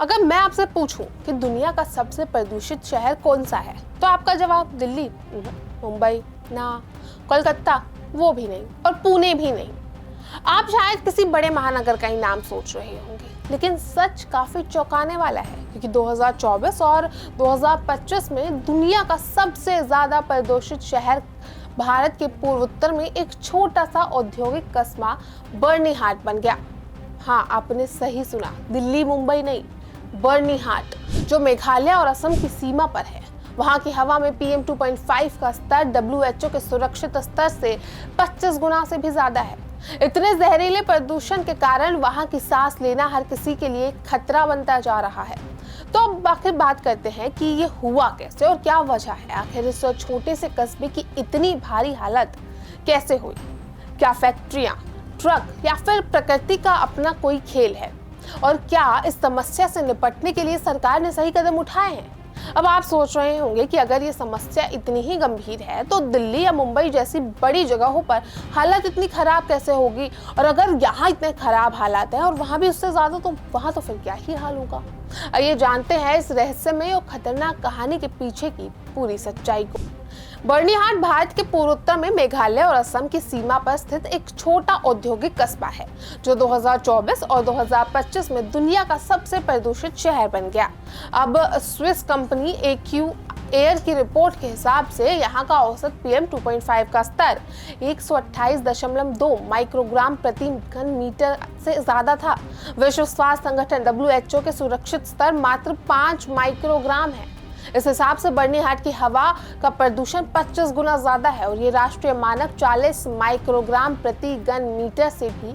अगर मैं आपसे पूछूं कि दुनिया का सबसे प्रदूषित शहर कौन सा है, तो आपका जवाब दिल्ली, मुंबई ना, कोलकाता वो भी नहीं, और पुणे भी नहीं। आप शायद किसी बड़े महानगर का ही नाम सोच रहे होंगे, लेकिन सच काफी चौंकाने वाला है, क्योंकि 2024 और 2025 में दुनिया का सबसे ज्यादा प्रदूषित शहर भारत के पूर्वोत्तर में एक छोटा सा औद्योगिक कस्बा बर्निहाट बन गया। हाँ, आपने सही सुना, दिल्ली मुंबई नहीं, बर्निहाट, जो मेघालय और असम की सीमा पर है। वहां की हवा में PM 2.5 का स्तर WHO के सुरक्षित स्तर से 25 गुना से भी ज्यादा है। इतने जहरीले प्रदूषण के कारण वहां की सांस लेना हर किसी के लिए खतरा बनता जा रहा है। तो अब आखिर बात करते हैं कि ये हुआ कैसे और क्या वजह है। आखिर इस छोटे से कस्बे की इतनी भारी हालत कैसे हुई? क्या फैक्ट्रियां, ट्रक या फिर प्रकृति का अपना कोई खेल है? और क्या इस समस्या से निपटने के लिए सरकार ने सही कदम उठाए हैं? अब आप सोच रहे होंगे कि अगर ये समस्या इतनी ही गंभीर है तो दिल्ली या मुंबई जैसी बड़ी जगहों पर हालत इतनी खराब कैसे होगी? और अगर यहाँ इतने खराब हालात हैं और वहाँ भी उससे ज्यादा, तो वहाँ तो फिर क्या ही हाल होगा? आइए जानते हैं इस रहस्यमय और खतरनाक कहानी के पीछे की पूरी सच्चाई को। बर्निहाट भारत के पूर्वोत्तर में मेघालय और असम की सीमा पर स्थित एक छोटा औद्योगिक कस्बा है, जो 2024 और 2025 में दुनिया का सबसे प्रदूषित शहर बन गया। अब स्विस कंपनी AQ एयर की रिपोर्ट के हिसाब से यहाँ का औसत PM 2.5 का स्तर 128.2 माइक्रोग्राम प्रति घन मीटर से ज्यादा था। विश्व स्वास्थ्य संगठन WHO के सुरक्षित स्तर मात्र 5 माइक्रोग्राम है। इस हिसाब से बर्निहाट की हवा का प्रदूषण 25 गुना ज्यादा है और ये राष्ट्रीय मानक 40 माइक्रोग्राम प्रति घन मीटर से भी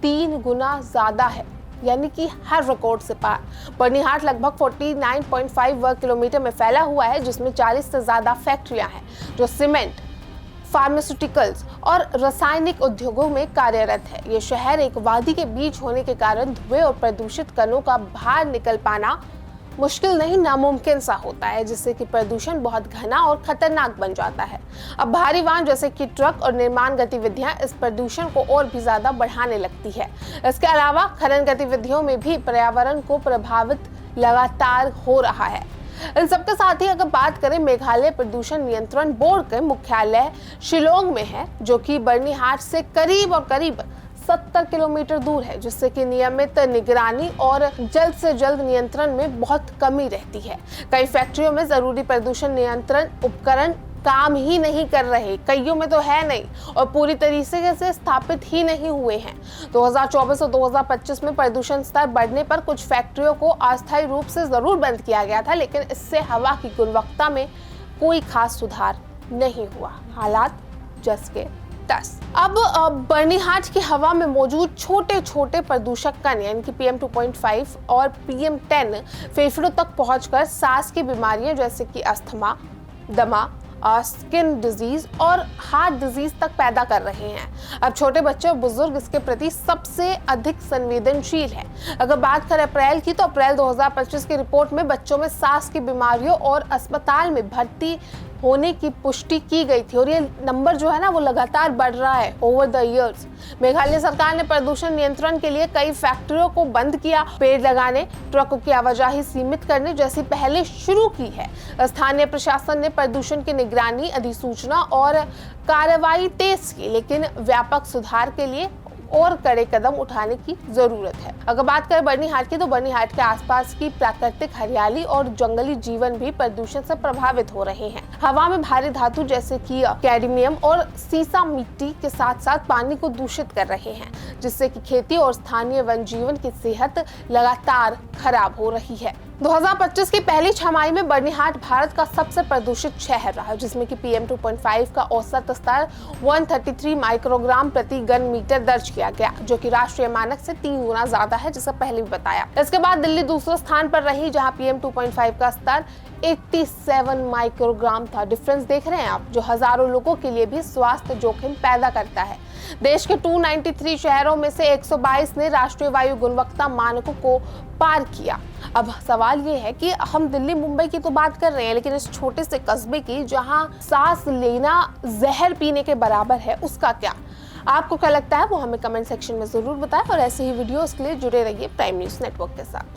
3 गुना ज्यादा है, यानी कि हर रिकॉर्ड से पार। बर्निहाट लगभग 49.5 वर्ग किलोमीटर में फैला हुआ है, जिसमें 40 से ज्यादा फैक्ट्रियां हैं जो सीमेंट, फार्मास्यूटिकल्स और रासायनिक उद्योगों में कार्यरत है। ये शहर एक वादी के बीच होने के कारण धुएं और प्रदूषित कणों का बाहर निकल पाना मुश्किल नहीं, नामुमकिन सा होता है, जिससे कि प्रदूषण बहुत घना और खतरनाक बन जाता है। अब भारी वाहन जैसे कि ट्रक और निर्माण गतिविधियां इस प्रदूषण को और भी ज्यादा बढ़ाने लगती है। इसके अलावा खनन गतिविधियों में भी पर्यावरण को प्रभावित लगातार हो रहा है। इन सबके साथ ही अगर बात करें, मेघालय प्रदूषण नियंत्रण बोर्ड के मुख्यालय शिलोंग में है, जो कि बर्निहाट से करीब 70 किलोमीटर दूर है, जिससे कि नियमित निगरानी और जल्द से जल्द नियंत्रण में बहुत कमी रहती है। कई फैक्ट्रियों में जरूरी प्रदूषण नियंत्रण उपकरण काम ही नहीं कर रहे, कईयों में तो है नहीं और पूरी तरीके से स्थापित ही नहीं हुए हैं। 2024 और 2025 में प्रदूषण स्तर बढ़ने पर कुछ फैक्ट्रियों को अस्थायी रूप से जरूर बंद किया गया था, लेकिन इससे हवा की गुणवत्ता में कोई खास सुधार नहीं हुआ। हालात जस के तस। अब बर्निहाट की हवा में मौजूद छोटे छोटे प्रदूषक कण यानी कि PM 2.5 और PM 10 फेफड़ों तक पहुंचकर सांस की बीमारियां जैसे कि अस्थमा, दमा, स्किन डिजीज और हार्ट डिजीज तक पैदा कर रहे हैं। अब छोटे बच्चे और बुजुर्ग इसके प्रति सबसे अधिक संवेदनशील हैं। अगर बात करें अप्रैल की, तो अप्रैल 2025 की रिपोर्ट में बच्चों में सांस की बीमारियों और अस्पताल में भर्ती होने की पुष्टि की गई थी और ये नंबर जो है ना, वो लगातार बढ़ रहा है ओवर द इयर्स। मेघालय सरकार ने प्रदूषण नियंत्रण के लिए कई फैक्ट्रियों को बंद किया, पेड़ लगाने, ट्रकों की आवाजाही सीमित करने जैसी पहले शुरू की है। स्थानीय प्रशासन ने प्रदूषण की निगरानी, अधिसूचना और कार्रवाई तेज की, लेकिन व्यापक सुधार के लिए और कड़े कदम उठाने की जरूरत है। अगर बात करें बर्निहाट की, तो बर्निहाट के आसपास की प्राकृतिक हरियाली और जंगली जीवन भी प्रदूषण से प्रभावित हो रहे हैं। हवा में भारी धातु जैसे कि कैडमियम और सीसा मिट्टी के साथ साथ पानी को दूषित कर रहे हैं, जिससे कि खेती और स्थानीय वन जीवन की सेहत लगातार खराब हो रही है। 2025 की पहली छमाही में बर्निहाट भारत का सबसे प्रदूषित शहर रहा, जिसमें कि PM 2.5 का औसत स्तर 133 माइक्रोग्राम प्रति घन मीटर दर्ज किया गया, जो कि राष्ट्रीय मानक से 3 गुना ज्यादा है, जिसे पहले भी बताया। इसके बाद दिल्ली दूसरे स्थान पर रही, जहां PM 2.5 का स्तर 87 माइक्रोग्राम था। डिफरेंस देख रहे हैं आप, जो हजारों लोगों के लिए भी स्वास्थ्य जोखिम पैदा करता है। देश के 293 शहरों में से 122 ने राष्ट्रीय वायु गुणवत्ता मानकों को पार किया। अब सवाल ये है कि हम दिल्ली मुंबई की तो बात कर रहे हैं, लेकिन इस छोटे से कस्बे की, जहां सांस लेना जहर पीने के बराबर है, उसका क्या? आपको क्या लगता है वो हमें कमेंट सेक्शन में जरूर बताएं और ऐसे ही वीडियोस के लिए जुड़े रहिए प्राइम न्यूज़ नेटवर्क के साथ।